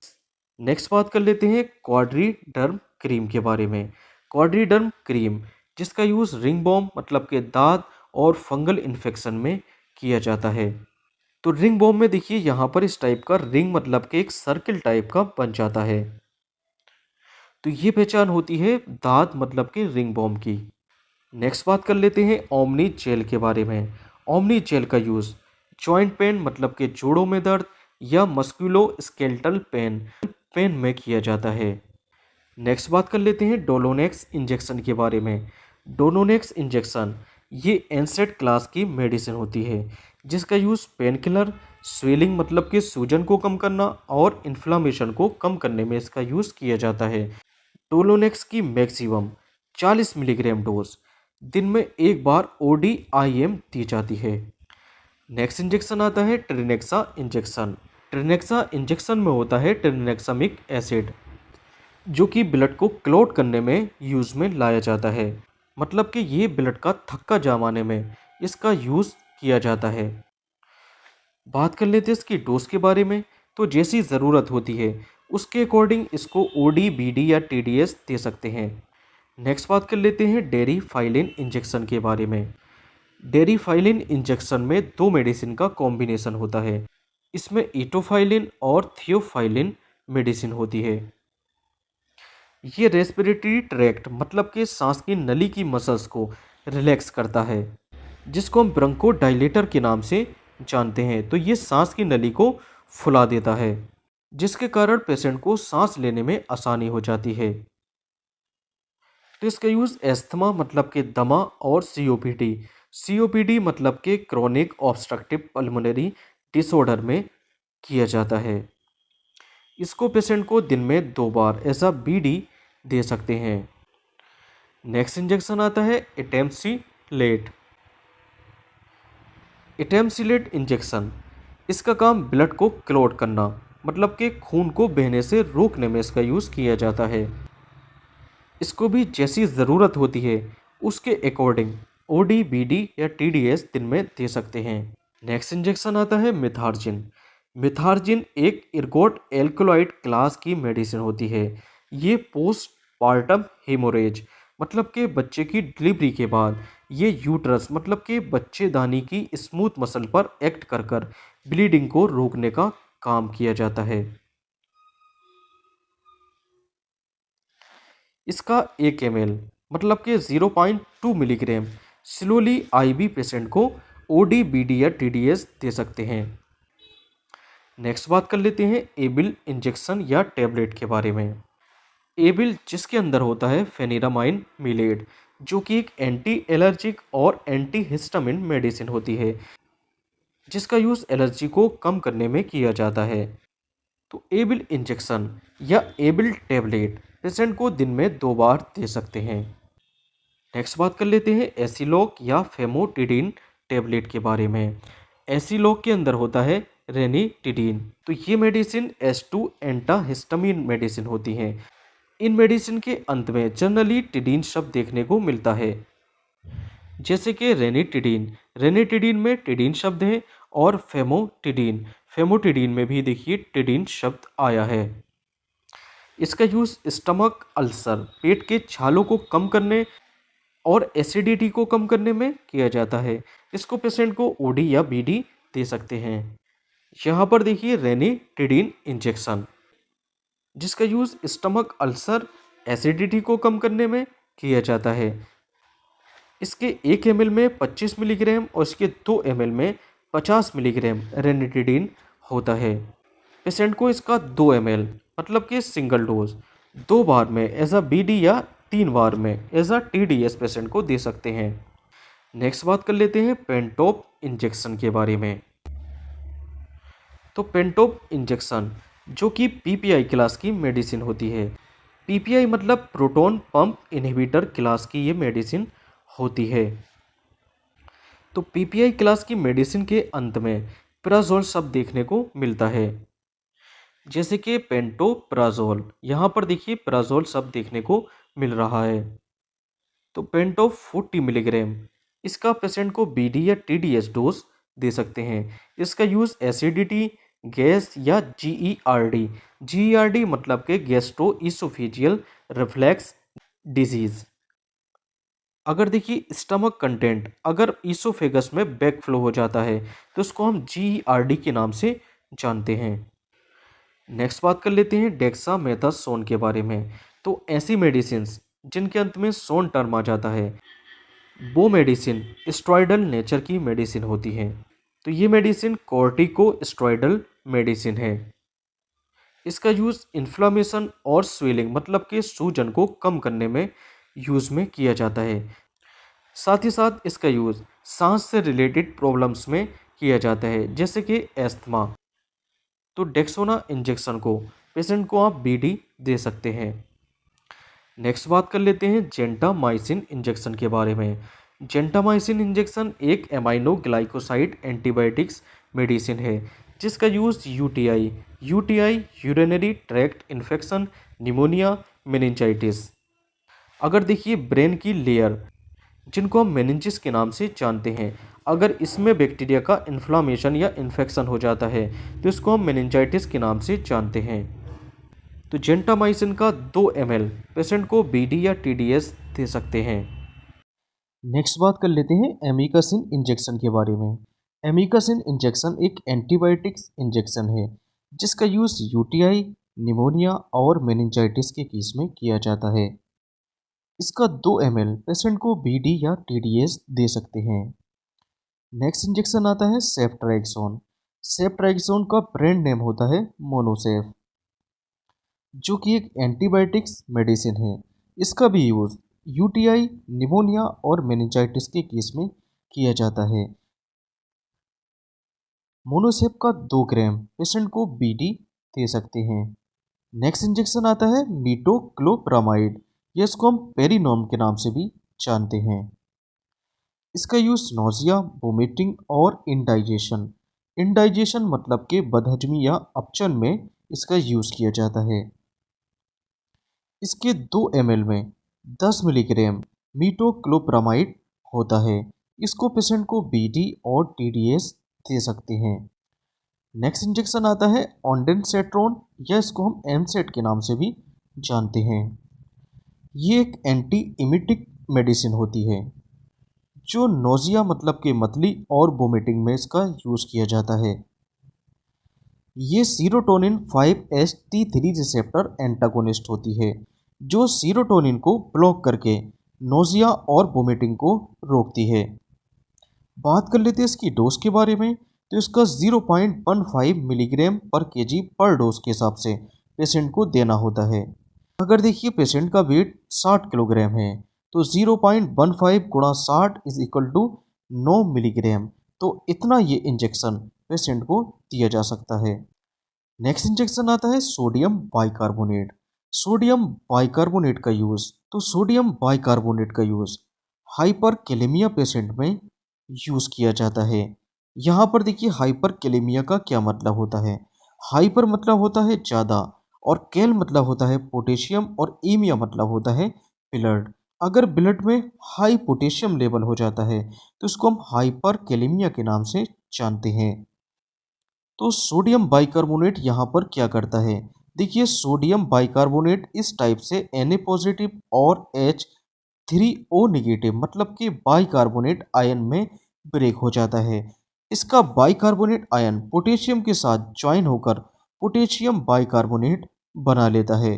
नेक्स्ट बात कर लेते हैं क्वाड्रीडर्म क्रीम के बारे में। क्वाड्रीडर्म क्रीम जिसका यूज़ रिंग बॉम मतलब के दांत और फंगल इन्फेक्शन में किया जाता है। तो रिंग बॉम में देखिए यहाँ पर इस टाइप का रिंग मतलब के एक सर्किल टाइप का बन जाता है। तो ये पहचान होती है दांत मतलब के रिंग बॉम की। नेक्स्ट बात कर लेते हैं ओमनी जेल के बारे में। ओमनी जेल का यूज़ जॉइंट पेन मतलब के जोड़ों में दर्द या मस्कुलो स्केलेटल पेन में किया जाता है। नेक्स्ट बात कर लेते हैं डोलोनेक्स इंजेक्शन के बारे में। डोलोनेक्स इंजेक्शन ये एनसेड क्लास की मेडिसिन होती है जिसका यूज़ पेन किलर, स्वेलिंग मतलब कि सूजन को कम करना और इन्फ्लामेशन को कम करने में इसका यूज़ किया जाता है। डोलोनेक्स की मैक्सिमम 40 मिलीग्राम डोज दिन में एक बार ODIM दी जाती है। नेक्स्ट इंजेक्शन आता है ट्रिनेक्सा इंजेक्शन। ट्रिनेक्सा इंजेक्शन में होता है ट्रिनेक्सामिक एसिड जो कि ब्लड को क्लॉट करने में यूज़ में लाया जाता है। मतलब कि ये ब्लड का थक्का जमाने में इसका यूज़ किया जाता है। बात कर लेते हैं इसकी डोज के बारे में। तो जैसी ज़रूरत होती है उसके अकॉर्डिंग इसको OD, BD या TDS दे सकते हैं। नेक्स्ट बात कर लेते हैं डेरिफाइलिन इंजेक्शन के बारे में। डेरिफाइलिन इंजेक्शन में 2 मेडिसिन का कॉम्बिनेशन होता है। इसमें इटोफाइलिन और थियोफाइलिन मेडिसिन होती है। ये रेस्पिरेटरी ट्रैक्ट मतलब कि सांस की नली की मसल्स को रिलैक्स करता है जिसको हम ब्रोंकोडायलेटर के नाम से जानते हैं। तो ये सांस की नली को फुला देता है जिसके कारण पेशेंट को सांस लेने में आसानी हो जाती है। तो इसका यूज़ एस्थमा मतलब के दमा और COPD मतलब के क्रॉनिक ऑब्स्ट्रक्टिव पल्मोनरी डिसऑर्डर में किया जाता है। इसको पेशेंट को दिन में 2 बार ऐसा BD दे सकते हैं। नेक्स्ट इंजेक्शन आता है एटेम्सिलेट। एटेम्सिलेट इंजेक्शन इसका काम ब्लड को क्लॉट करना मतलब कि खून को बहने से रोकने में इसका यूज़ किया जाता है। इसको भी जैसी ज़रूरत होती है उसके अकॉर्डिंग OD, BD या TDS दिन में दे सकते हैं। नेक्स्ट इंजेक्शन आता है मिथार्जिन। मिथार्जिन एक इर्गोट एल्कलॉइड क्लास की मेडिसिन होती है। ये पोस्ट पार्टम हेमोरेज मतलब कि बच्चे की डिलीवरी के बाद ये यूट्रस मतलब कि बच्चेदानी की स्मूथ मसल पर एक्ट कर कर ब्लीडिंग को रोकने का काम किया जाता है। इसका 1 ml मतलब कि 0.2 मिलीग्राम स्लोली IV पेशेंट को OD, BD या TDS दे सकते हैं। नेक्स्ट बात कर लेते हैं एबिल इंजेक्शन या टेबलेट के बारे में। एबिल जिसके अंदर होता है फेनिरामाइन मिलेट जो कि एक एंटी एलर्जिक और एंटी हिस्टामिन मेडिसिन होती है जिसका यूज़ एलर्जी को कम करने में किया जाता है। तो एबिल इंजेक्शन या एबिल टेबलेट पेशेंट को दिन में 2 बार दे सकते हैं। नेक्स्ट बात कर लेते हैं एसिलॉक या फेमोटिडिन टेबलेट के बारे में। एसिलॉक के अंदर होता है रेनिटिडिन। तो ये मेडिसिन S2 एंटाहिस्टामिन मेडिसिन होती हैं। इन मेडिसिन के अंत में जनरली टिडीन शब्द देखने को मिलता है जैसे कि रेनिटिडिन में टिडीन शब्द है और फेमोटिडिन में भी देखिए टिडीन शब्द आया है। इसका यूज़ स्टमक अल्सर पेट के छालों को कम करने और एसिडिटी को कम करने में किया जाता है। इसको पेशेंट को OD या BD दे सकते हैं। यहाँ पर देखिए रेनिटिडिन इंजेक्शन जिसका यूज़ स्टमक अल्सर एसिडिटी को कम करने में किया जाता है। इसके 1 ml में 25 मिलीग्राम और इसके 2 ml में 50 मिलीग्राम रेनिटिडीन होता है। पेशेंट को इसका 2 ml मतलब कि सिंगल डोज 2 बार में एज अ बीडी या 3 बार में एज अ टीडीएस पेशेंट को दे सकते हैं। नेक्स्ट बात कर लेते हैं पेंटोप इंजेक्शन के बारे में। तो पेंटोप इंजेक्शन जो कि पीपीआई क्लास की मेडिसिन होती है। पीपीआई मतलब प्रोटॉन पंप इनहिबिटर क्लास की ये मेडिसिन होती है। तो पीपीआई क्लास की मेडिसिन के अंत में प्राजोल शब्द देखने को मिलता है, जैसे कि पेंटोप्राजोल। यहाँ पर देखिए प्राजोल शब्द देखने को मिल रहा है। तो पेंटो 40 मिलीग्राम इसका पेशेंट को बीडी या टीडीएस डोज दे सकते हैं। इसका यूज़ एसिडिटी, गैस या जीईआरडी। जीईआरडी मतलब के गैस्ट्रो इसोफेजियल रिफ्लेक्स डिजीज। अगर देखिए स्टमक कंटेंट अगर इसोफेगस में बैकफ्लो हो जाता है तो उसको हम जीईआरडी के नाम से जानते हैं। नेक्स्ट बात कर लेते हैं डेक्सामेथासोन के बारे में। तो ऐसी मेडिसिन जिनके अंत में सोन टर्म आ जाता है वो मेडिसिन स्टेरॉयडल नेचर की मेडिसिन होती है। तो ये मेडिसिन कॉर्टिको स्टेरॉयडल मेडिसिन है। इसका यूज़ इन्फ्लामेशन और स्वेलिंग मतलब कि सूजन को कम करने में यूज़ में किया जाता है। साथ ही साथ इसका यूज़ सांस से रिलेटेड प्रॉब्लम्स में किया जाता है, जैसे कि एस्थमा। तो डेक्सोना इंजेक्शन को पेशेंट को आप बीडी दे सकते हैं। नेक्स्ट बात कर लेते हैं जेंटामाइसिन इंजेक्शन के बारे में। जेंटामाइसिन इंजेक्शन एक एमाइनो ग्लाइकोसाइड एंटीबायोटिक्स मेडिसिन है, जिसका use UTI urinary tract infection, pneumonia, meningitis. अगर देखिए ब्रेन की लेयर जिनको हम मेनिंजिस के नाम से जानते हैं, अगर इसमें बैक्टीरिया का इन्फ्लामेशन या इन्फेक्शन हो जाता है तो इसको हम मेनिंजाइटिस के नाम से जानते हैं। तो जेंटामाइसिन का 2 ml पेशेंट को बीडी या टीडीएस दे सकते हैं। नेक्स्ट बात कर लेते हैं एमिकासिन इंजेक्शन के बारे में। एमिकासिन इंजेक्शन एक एंटीबायोटिक्स इंजेक्शन है, जिसका यूज़ यूटीआई, निमोनिया और मेनिंजाइटिस के केस में किया जाता है। इसका 2 ml पेशेंट को बीडी या टीडीएस दे सकते हैं। नेक्स्ट इंजेक्शन आता है सेफ्ट्राइक्सोन। सेफ्ट्राइक्सोन का ब्रांड नेम होता है मोनोसेफ, जो कि एक एंटीबायोटिक्स मेडिसिन है। इसका भी यूज़ यूटीआई, निमोनिया और मेनिंजाइटिस के केस में किया जाता है। मोनोसेफ का 2 ग्राम पेशेंट को बीडी दे सकते हैं। नेक्स्ट इंजेक्शन आता है मीटोक्लोप्रामाइड, या इसको हम पेरिनोम के नाम से भी जानते हैं। इसका यूज़ नोजिया, वोमिटिंग और इंडाइजेशन मतलब कि बदहजमी या अपचन में इसका यूज़ किया जाता है। इसके 2 ml में 10 मिलीग्राम मीटोक्लोप्रामाइड होता है। इसको पेशेंट को बीडी और टीडीएस दे सकते हैं। नेक्स्ट इंजेक्शन आता है ऑन्डेनसेट्रोन, या इसको हम एमसेट के नाम से भी जानते हैं। ये एक एंटी इमिटिक मेडिसिन होती है, जो नोजिया मतलब कि मतली और वोमिटिंग में इसका यूज़ किया जाता है। ये सीरोटोनिन 5-HT3 रिसेप्टर एंटागोनिस्ट होती है, जो सीरोटोनिन को ब्लॉक करके नोजिया और वोमिटिंग को रोकती है। बात कर लेते हैं इसकी डोज के बारे में। तो इसका 0.15 मिलीग्राम पर केजी पर डोज के हिसाब से पेशेंट को देना होता है। अगर देखिए पेशेंट का वेट 60 किलोग्राम है तो 0.15 गुणा 60 इज इक्वल टू 9 मिलीग्राम। तो इतना ये इंजेक्शन पेशेंट को दिया जा सकता है। नेक्स्ट इंजेक्शन आता है सोडियम बाइकार्बोनेट। सोडियम बाइकार्बोनेट का यूज़, तो सोडियम बाइकार्बोनेट का यूज़ हाइपरकेलेमिया पेशेंट में यूज़ किया जाता है। यहाँ पर देखिए हाइपरकेलेमिया का क्या मतलब होता है। हाइपर मतलब होता है ज़्यादा, और कैल मतलब होता है पोटेशियम, और एमिया मतलब होता है ब्लड। अगर ब्लड में हाई पोटेशियम लेवल हो जाता है तो इसको हम हाइपरकेलेमिया के नाम से जानते हैं। तो सोडियम बाइकार्बोनेट यहाँ पर क्या करता है, देखिए सोडियम बाइकार्बोनेट इस टाइप से Na पॉजिटिव और H3O नेगेटिव मतलब कि बाइकार्बोनेट आयन में ब्रेक हो जाता है। इसका बाइकार्बोनेट आयन पोटेशियम के साथ ज्वाइन होकर पोटेशियम बाइकार्बोनेट बना लेता है,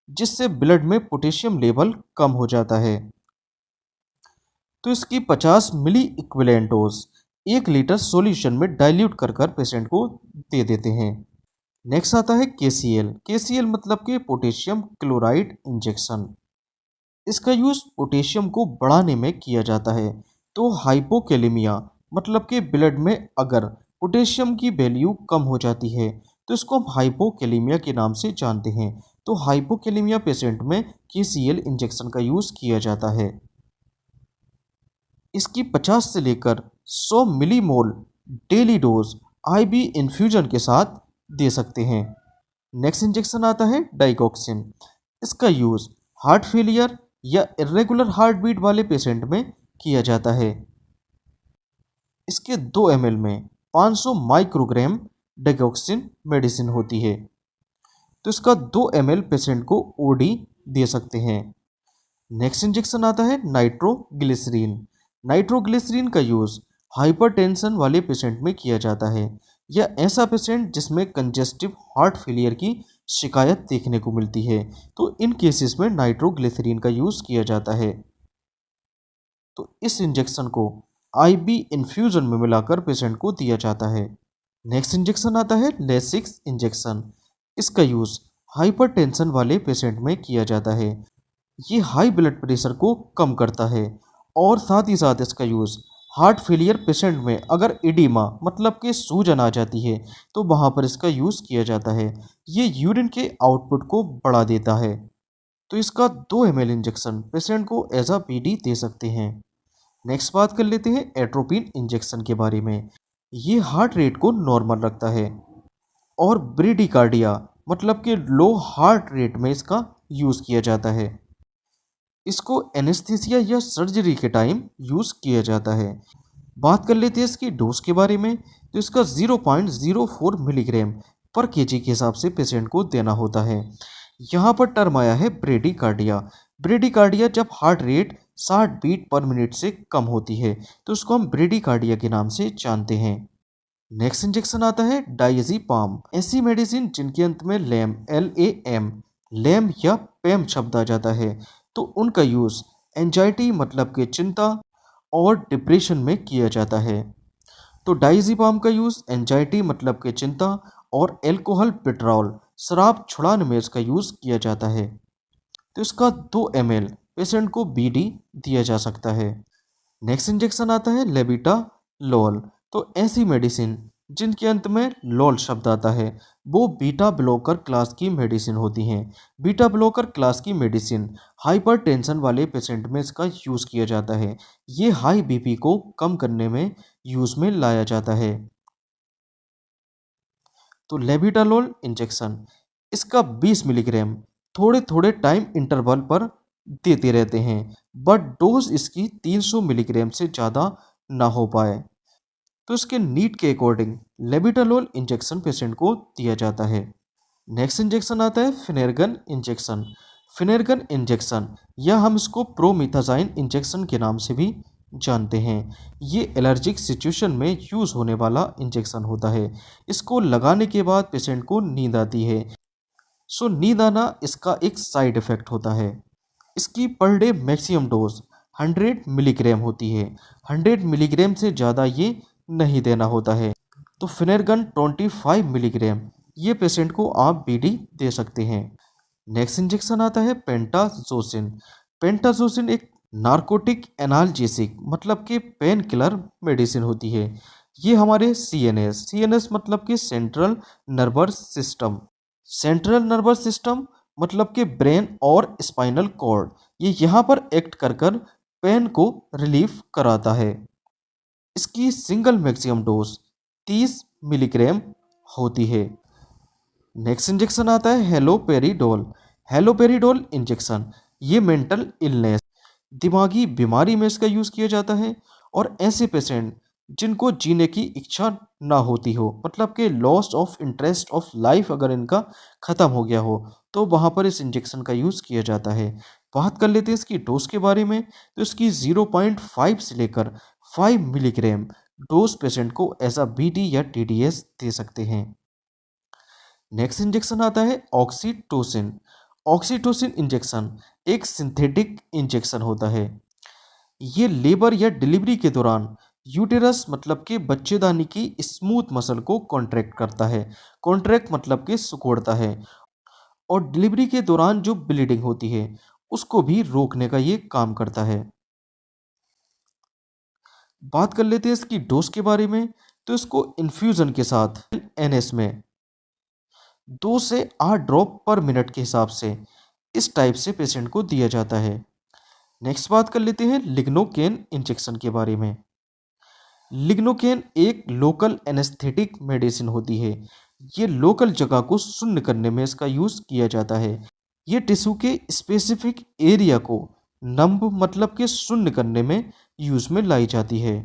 जिससे ब्लड में पोटेशियम लेवल कम हो जाता है। तो इसकी 50 मिली इक्विवेलेंट डोज 1 लीटर सॉल्यूशन में डाइल्यूट कर कर पेशेंट को दे देते हैं। नेक्स्ट आता है केसीएल। केसीएल मतलब कि पोटेशियम क्लोराइड इंजेक्शन। इसका यूज़ पोटेशियम को बढ़ाने में किया जाता है। तो हाइपोकेलेमिया मतलब कि ब्लड में अगर पोटेशियम की वैल्यू कम हो जाती है तो इसको हम हाइपोकेलेमिया के नाम से जानते हैं। तो हाइपोकेलेमिया पेशेंट में केसीएल इंजेक्शन का यूज़ किया जाता है। इसकी 50 से लेकर 100 millimole daily dose IV infusion के साथ दे सकते हैं। नेक्स्ट इंजेक्शन आता है डाइगॉक्सिन। इसका यूज़ हार्ट फेलियर या इरेगुलर हार्ट बीट वाले पेशेंट में किया जाता है। इसके 2 ml में 500 माइक्रोग्राम डाइगॉक्सिन मेडिसिन होती है। तो इसका 2 ml पेशेंट को ओडी दे सकते हैं। नेक्स्ट इंजेक्शन आता है नाइट्रोग्लिसरीन। नाइट्रोग्लिसरीन का यूज़ हाइपरटेंशन वाले पेशेंट में किया जाता है या ऐसा पेशेंट जिसमें कंजेस्टिव हार्ट फेलियर की शिकायत देखने को मिलती है। तो इन केसेस में नाइट्रोग्लिसरीन का यूज़ किया जाता है। तो इस इंजेक्शन को आईवी इन्फ्यूजन में मिलाकर पेशेंट को दिया जाता है। नेक्स्ट इंजेक्शन आता है लेसिक्स इंजेक्शन। इसका यूज़ हाइपरटेंशन वाले पेशेंट में किया जाता है। ये हाई ब्लड प्रेशर को कम करता है और साथ ही साथ इसका यूज़ हार्ट फेलियर पेशेंट में अगर इडीमा मतलब कि सूजन आ जाती है तो वहाँ पर इसका यूज़ किया जाता है। ये यूरिन के आउटपुट को बढ़ा देता है। तो इसका 2 ml इंजेक्शन पेशेंट को एज अ पीडी दे सकते हैं। नेक्स्ट बात कर लेते हैं एट्रोपिन इंजेक्शन के बारे में। ये हार्ट रेट को नॉर्मल रखता है और ब्रेडिकार्डिया मतलब कि लो हार्ट रेट में इसका यूज़ किया जाता है। इसको एनेस्थीसिया या सर्जरी के टाइम यूज़ किया जाता है। बात कर लेते हैं इसकी डोज के बारे में। तो इसका 0.04 मिलीग्राम पर केजी के हिसाब से पेशेंट को देना होता है। यहाँ पर टर्म आया है ब्रेडिकार्डिया। ब्रेडिकार्डिया जब heart rate 60 beat per minute से कम होती है तो उसको हम ब्रेडिकार्डिया के नाम से जानते हैं। नेक्स्ट इंजेक्शन आता है डायजेपाम। ऐसी मेडिसिन जिनके अंत में लैम LAM लैम या पैम शब्द आ जाता है तो उनका यूज़ एंजाइटी मतलब कि चिंता और डिप्रेशन में किया जाता है। तो डायजेपाम का यूज़ एंजाइटी मतलब कि चिंता और एल्कोहल विड्रॉल शराब छुड़ाने में इसका यूज़ किया जाता है। तो इसका 2 ml पेशेंट को BD दिया जा सकता है। नेक्स्ट इंजेक्शन आता है लेबिटा लोल। तो ऐसी मेडिसिन जिनके अंत में लोल शब्द आता है वो बीटा ब्लॉकर क्लास की मेडिसिन होती हैं। बीटा ब्लॉकर क्लास की मेडिसिन हाइपरटेंशन वाले पेशेंट में इसका यूज़ किया जाता है। ये हाई बीपी को कम करने में यूज़ में लाया जाता है। तो लेबिटालोल इंजेक्शन इसका 20 मिलीग्राम थोड़े थोड़े टाइम इंटरवल पर देते रहते हैं बट डोज इसकी 300 मिलीग्राम से ज़्यादा ना हो पाए। तो इसके नीड के अकॉर्डिंग लेबिटालोल इंजेक्शन पेशेंट को दिया जाता है। नेक्स्ट इंजेक्शन आता है फिनेरगन इंजेक्शन। फिनेरगन इंजेक्शन या हम इसको प्रोमिथाजाइन इंजेक्शन के नाम से भी जानते हैं। ये एलर्जिक सिचुएशन में यूज़ होने वाला इंजेक्शन होता है। इसको लगाने के बाद पेशेंट को नींद आती है। सो नींद आना इसका एक साइड इफ़ेक्ट होता है। इसकी per day maximum dose 100 milligram होती है। 100 मिलीग्राम से ज़्यादा ये नहीं देना होता है। तो फिनेरगन 25 मिलीग्राम ये पेशेंट को आप BD दे सकते हैं। नेक्स्ट इंजेक्शन आता है पेंटाजोसिन। पेंटाजोसिन एक नार्कोटिक एनाल्जेसिक मतलब कि पेन किलर मेडिसिन होती है। ये हमारे CNS मतलब कि central nervous system, central nervous system मतलब कि ब्रेन और स्पाइनल कॉर्ड ये यहाँ पर एक्ट कर कर पेन को रिलीफ कराता है। इसकी सिंगल मैक्सिमम डोज 30 मिलीग्राम होती है। नेक्स्ट इंजेक्शन आता है हेलोपेरिडोल। हेलोपेरिडोल इंजेक्शन ये मेंटल इलनेस दिमागी बीमारी में इसका यूज़ किया जाता है और ऐसे पेशेंट जिनको जीने की इच्छा ना होती हो मतलब कि loss of interest of life अगर इनका ख़त्म हो गया हो तो वहाँ पर इस इंजेक्शन का यूज़ किया जाता है। बात कर लेते हैं इसकी डोज के बारे में। तो इसकी 0.5 से लेकर 5 मिलीग्राम डोज पेशेंट को एज अ BD या TDS दे सकते हैं। नेक्स्ट इंजेक्शन आता है ऑक्सीटोसिन। ऑक्सीटोसिन इंजेक्शन एक सिंथेटिक इंजेक्शन होता है। ये लेबर या डिलीवरी के दौरान यूटेरस मतलब कि बच्चेदानी की स्मूथ मसल को कॉन्ट्रैक्ट करता है। कॉन्ट्रैक्ट मतलब कि सिकुड़ता है। और डिलीवरी के दौरान जो ब्लीडिंग होती है उसको भी रोकने का ये काम करता है। बात कर लेते हैं इसकी डोज के बारे में। तो इसको इन्फ्यूज़न के साथ एनएस में 2 से 8 ड्रॉप पर मिनट के हिसाब से इस टाइप से पेशेंट को दिया जाता है। नेक्स्ट बात कर लेते हैं लिग्नोकेन इंजेक्शन के बारे में। लिग्नोकेन एक लोकल एनेस्थेटिक मेडिसिन होती है। ये लोकल जगह को शून्य करने में इसका यूज़ किया जाता है। ये टिश्यू के स्पेसिफिक एरिया को नंब मतलब के शून्य करने में यूज़ में लाई जाती है।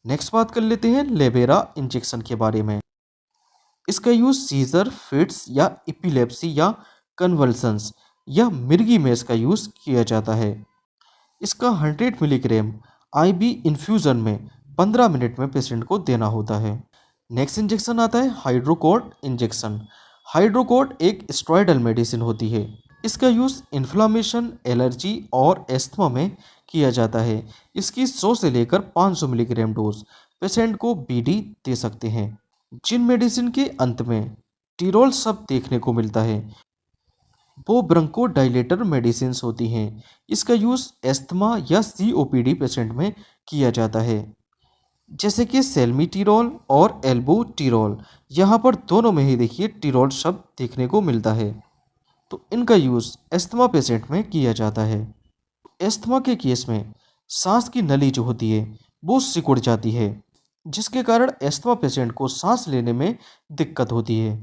नेक्स्ट बात कर लेते हैं लेबेरा इंजेक्शन के बारे में। इसका यूज़ सीजर, फिट्स या एपिलेप्सी या कन्वल्सन्स या मिर्गी में इसका यूज़ किया जाता है। इसका 100 मिलीग्राम आईवी इन्फ्यूज़न में 15 मिनट में पेशेंट को देना होता है। नेक्स्ट इंजेक्शन आता है हाइड्रोकोर्ट इंजेक्शन। हाइड्रोकोर्ट एक स्टेरॉयडल मेडिसिन होती है। इसका यूज़ इन्फ्लामेशन, एलर्जी और एस्थमा में किया जाता है। इसकी 100 से लेकर 500 मिलीग्राम डोज पेशेंट को बीडी दे सकते हैं। जिन मेडिसिन के अंत में टिरोल शब्द देखने को मिलता है वो ब्रोंकोडायलेटर मेडिसिन होती हैं। इसका यूज़ एस्थमा या सीओपीडी पेशेंट में किया जाता है, जैसे कि सेल्मीटिरोल और एल्बुटिरोल। यहाँ पर दोनों में ही देखिए टिरोल शब्द देखने को मिलता है। तो इनका यूज़ एस्थमा पेशेंट में किया जाता है। एस्थमा के केस में सांस की नली जो होती है वो सिकुड़ जाती है, जिसके कारण एस्थमा पेशेंट को सांस लेने में दिक्कत होती है।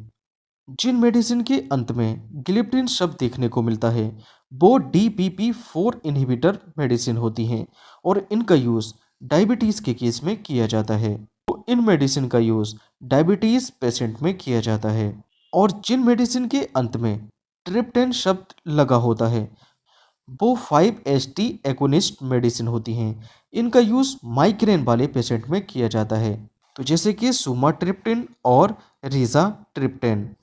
जिन मेडिसिन के अंत में गिलिप्टिन शब्द देखने को मिलता है वो DPP-4 इनहिबिटर मेडिसिन होती हैं और इनका यूज़ डायबिटीज़ के केस में किया जाता है। तो इन मेडिसिन का यूज़ डायबिटीज़ पेशेंट में किया जाता है। और जिन मेडिसिन के अंत में ट्रिप्टेन शब्द लगा होता है वो 5-HT एगोनिस्ट मेडिसिन होती हैं। इनका यूज़ माइग्रेन वाले पेशेंट में किया जाता है, तो जैसे कि सुमाट्रिप्टेन और रिजाट्रिप्टेन।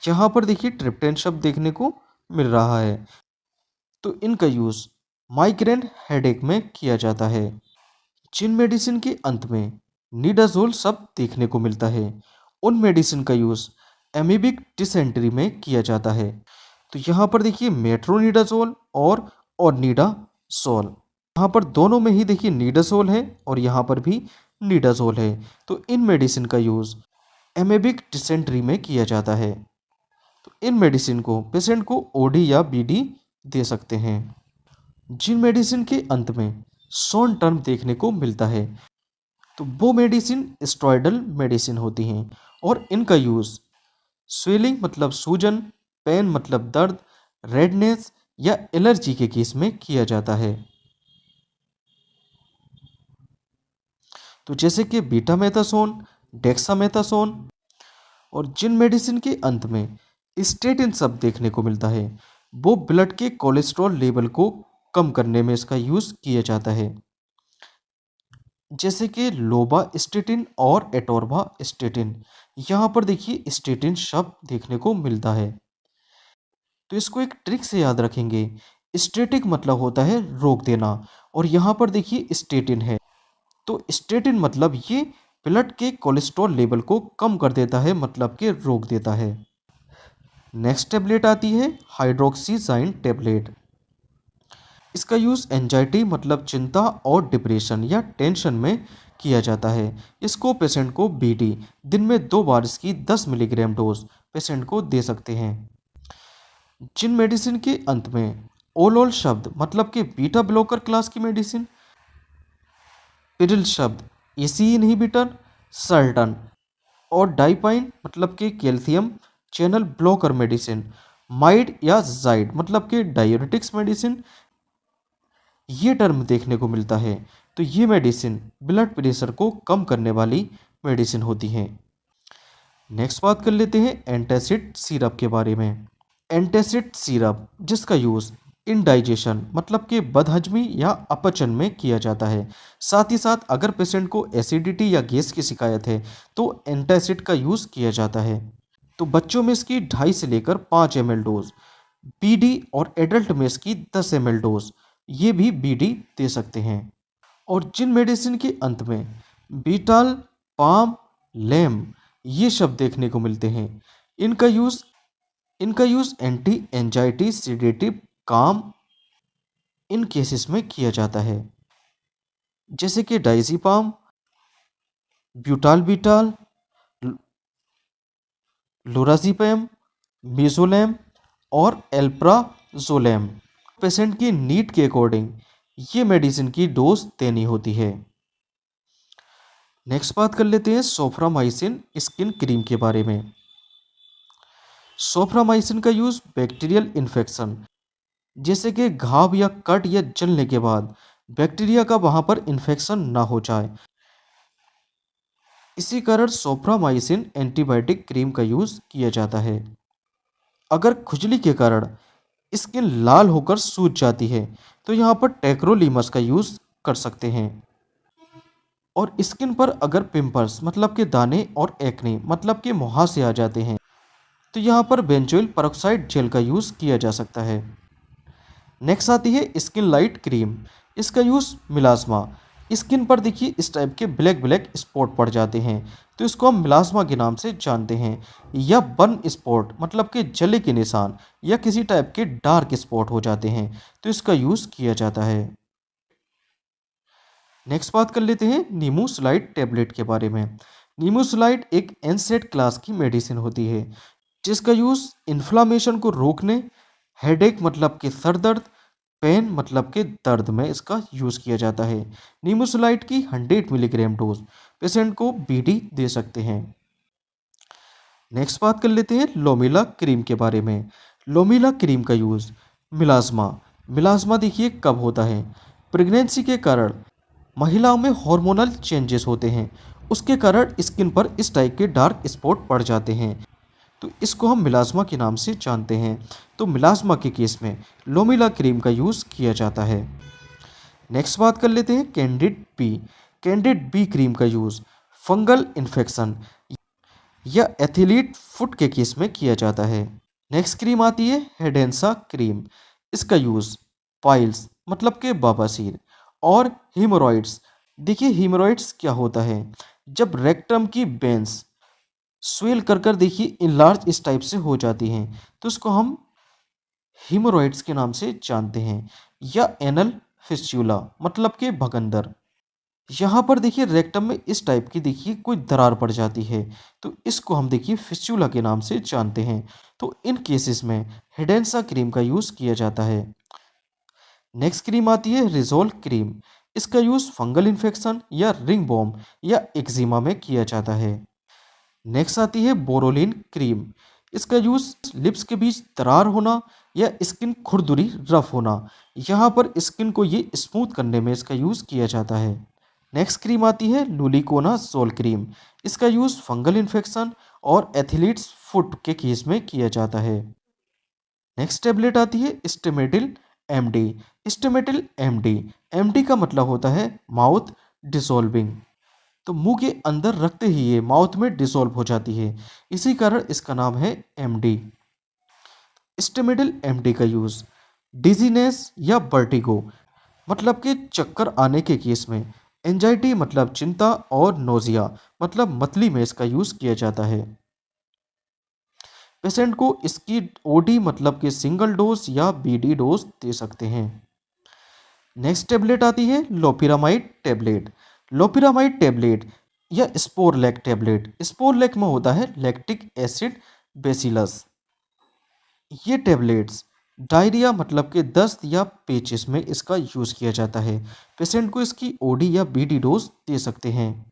यहाँ पर देखिए ट्रिप्टेन शब्द देखने को मिल रहा है, तो इनका यूज़ माइग्रेन हेडेक में किया जाता है। जिन मेडिसिन के अंत में निडाजोल शब्द देखने को मिलता है उन मेडिसिन का यूज़ एमीबिक डिसेंट्री में किया जाता है। तो यहाँ पर देखिए मेट्रोनिडाजोल और निडासोल। यहाँ पर दोनों में ही देखिए निडाजोल है और यहाँ पर भी निडाजोल है। तो इन मेडिसिन का यूज़ एमेबिक डिसेंट्री में किया जाता है। तो इन मेडिसिन को पेशेंट को ओडी या बीडी दे सकते हैं। जिन मेडिसिन के अंत में शॉर्ट टर्म देखने को मिलता है तो वो मेडिसिन स्टेरॉयडल मेडिसिन होती हैं और इनका यूज़ स्वेलिंग मतलब सूजन, पेन मतलब दर्द, रेडनेस या एलर्जी के केस में किया जाता है। तो जैसे कि बीटामेथासोन, डेक्सामेथासोन। और जिन मेडिसिन के अंत में स्टेटिन शब्द देखने को मिलता है वो ब्लड के कोलेस्ट्रॉल लेवल को कम करने में इसका यूज़ किया जाता है, जैसे कि लोबास्टेटिन और एटोर्बास्टेटिन। यहाँ पर देखिए स्टेटिन शब्द देखने को मिलता है। तो इसको एक ट्रिक से याद रखेंगे। स्टेटिक मतलब होता है रोक देना और यहाँ पर देखिए स्टेटिन है, तो स्टेटिन मतलब ये ब्लड के कोलेस्ट्रॉल लेवल को कम कर देता है, मतलब कि रोक देता है। नेक्स्ट टेबलेट आती है हाइड्रोक्सीजाइन टेबलेट। इसका यूज़ एंजाइटी मतलब चिंता और डिप्रेशन या टेंशन में किया जाता है। इसको पेशेंट को बीडी दिन में 2 बार इसकी 10 मिलीग्राम डोज पेशेंट को दे सकते हैं। जिन मेडिसिन के अंत में ओलोल शब्द मतलब कि बीटा ब्लॉकर क्लास की मेडिसिन, पिरिल शब्द एसी इनहिबिटर, सर्टन और डाइपाइन मतलब कि calcium channel blocker medicine, might या जाइड मतलब कि डायूरेटिक्स मेडिसिन, ये टर्म देखने को मिलता है। तो ये मेडिसिन ब्लड प्रेशर को कम करने वाली मेडिसिन होती हैं। नेक्स्ट बात कर लेते हैं एंटासिड सिरप के बारे में। एंटासिड सिरप जिसका यूज़ इनडाइजेशन मतलब कि बदहजमी या अपचन में किया जाता है। साथ ही साथ अगर पेशेंट को एसिडिटी या गैस की शिकायत है तो एंटासिड का यूज़ किया जाता है। तो बच्चों में इसकी 2.5 से लेकर 5 ml डोज, पीडी और एडल्ट में इसकी 10 ml डोज ये भी बीडी दे सकते हैं। और जिन मेडिसिन के अंत में बीटाल, पाम, लेम ये शब्द देखने को मिलते हैं, इनका यूज़ इनका यूज़ एंटी एंजाइटी, सीडेटिव, काम इन केसेस में किया जाता है, जैसे कि डाइज़ीपाम, ब्यूटाल, लोराज़ेपम, मेज़ोलेम और एल्प्राज़ोलेम। पेशेंट की नीड के अकॉर्डिंग ये मेडिसिन की डोज देनी होती है। नेक्स्ट बात कर लेते हैं सोफ्रामाइसिन स्किन क्रीम के बारे में। सोफ्रामाइसिन का यूज़ बैक्टीरियल इन्फेक्शन, जैसे कि घाव या कट या जलने के बाद बैक्टीरिया का वहाँ पर इन्फेक्शन ना हो जाए, इसी कारण सोफ्रामाइसिन एंटीबायोटिक क्रीम का यूज़ किया जाता है। अगर खुजली के कारण स्किन लाल होकर सूज जाती है तो यहाँ पर टेक्रोलीमस का यूज़ कर सकते हैं। और स्किन पर अगर पिंपल्स मतलब के दाने और एक्ने मतलब के मुहासे आ जाते हैं तो यहाँ पर बेंजोइल पेरोक्साइड जेल का यूज़ किया जा सकता है। नेक्स्ट आती है स्किन लाइट क्रीम। इसका यूज़ मिलास्मा, स्किन पर देखिए इस टाइप के ब्लैक ब्लैक स्पॉट पड़ जाते हैं तो इसको हम मिलास्मा के नाम से जानते हैं, या बर्न स्पॉट मतलब कि जले के निशान या किसी टाइप के डार्क स्पॉट हो जाते हैं तो इसका यूज़ किया जाता है। नेक्स्ट बात कर लेते हैं नीमूसलाइड टैबलेट के बारे में। नीमूसलाइड एक एनसेड क्लास की मेडिसिन होती है जिसका यूज़ इन्फ्लामेशन को रोकने, हेडेक मतलब कि सर दर्द, पेन मतलब के दर्द में इसका यूज़ किया जाता है। नीमोसलाइड की 100 मिलीग्राम डोज पेशेंट को बीडी दे सकते हैं। नेक्स्ट बात कर लेते हैं लोमिला क्रीम के बारे में। लोमिला क्रीम का यूज़ मिलाज्मा देखिए कब होता है, प्रेगनेंसी के कारण महिलाओं में हार्मोनल चेंजेस होते हैं, उसके कारण स्किन पर इस टाइप के डार्क स्पॉट पड़ जाते हैं तो इसको हम मिलाज्मा के नाम से जानते हैं। तो मिलाज्मा के केस में लोमिला क्रीम का यूज़ किया जाता है। नेक्स्ट बात कर लेते हैं कैंडिड बी क्रीम का यूज़ फंगल इन्फेक्शन या एथलीट फुट के केस में किया जाता है। नेक्स्ट क्रीम आती है हेडेंसा क्रीम। इसका यूज़ पाइल्स मतलब के बवासीर और हीमोरॉइड्स, देखिए हीमोरॉइड्स क्या होता है, जब रेक्टम की वेंस स्वेल कर देखिए इनलार्ज इस टाइप से हो जाती हैं तो उसको हम हीमोरॉइड्स के नाम से जानते हैं, या एनल फिस्चुला मतलब के भगंदर। यहाँ पर देखिए रेक्टम में इस टाइप की देखिए कोई दरार पड़ जाती है तो इसको हम देखिए फिस्चुला के नाम से जानते हैं। तो इन केसेस में हिडेंसा क्रीम का यूज़ किया जाता है। नेक्स्ट क्रीम आती है रिजोल क्रीम। इसका यूज़ फंगल इन्फेक्शन या रिंग बॉम या एक्जिमा में किया जाता है। नेक्स्ट आती है बोरोलिन क्रीम। इसका यूज़ लिप्स के बीच दरार होना या स्किन खुरदुरी रफ होना, यहाँ पर स्किन को ये स्मूथ करने में इसका यूज़ किया जाता है। नेक्स्ट क्रीम आती है लुलिकोना सोल क्रीम। इसका यूज़ फंगल इन्फेक्शन और एथलीट्स फुट के केस में किया जाता है। नेक्स्ट टेबलेट आती है Stemetil MD. Stemetil MD, MD का मतलब होता है माउथ डिसॉल्विंग, तो मुंह के अंदर रखते ही ये माउथ में डिसॉल्व हो जाती है, इसी कारण इसका नाम है एमडी। स्टेमेटिल एमडी का यूज़ डिजीनेस या वर्टिगो मतलब कि चक्कर आने के केस में, एंजाइटी मतलब चिंता और नोजिया मतलब मतली में इसका यूज़ किया जाता है। पेशेंट को इसकी ओडी मतलब कि सिंगल डोज या बीडी डोज दे सकते हैं। नेक्स्ट टेबलेट आती है लोपिरामाइड टेबलेट। लोपिरामाइड टेबलेट या स्पोरलेक टेबलेट, स्पोरलेक में होता है लैक्टिक एसिड बेसिलस। ये टेबलेट्स डायरिया मतलब के दस्त या पेचिस में इसका यूज़ किया जाता है। पेशेंट को इसकी ओडी या बीडी डोज दे सकते हैं।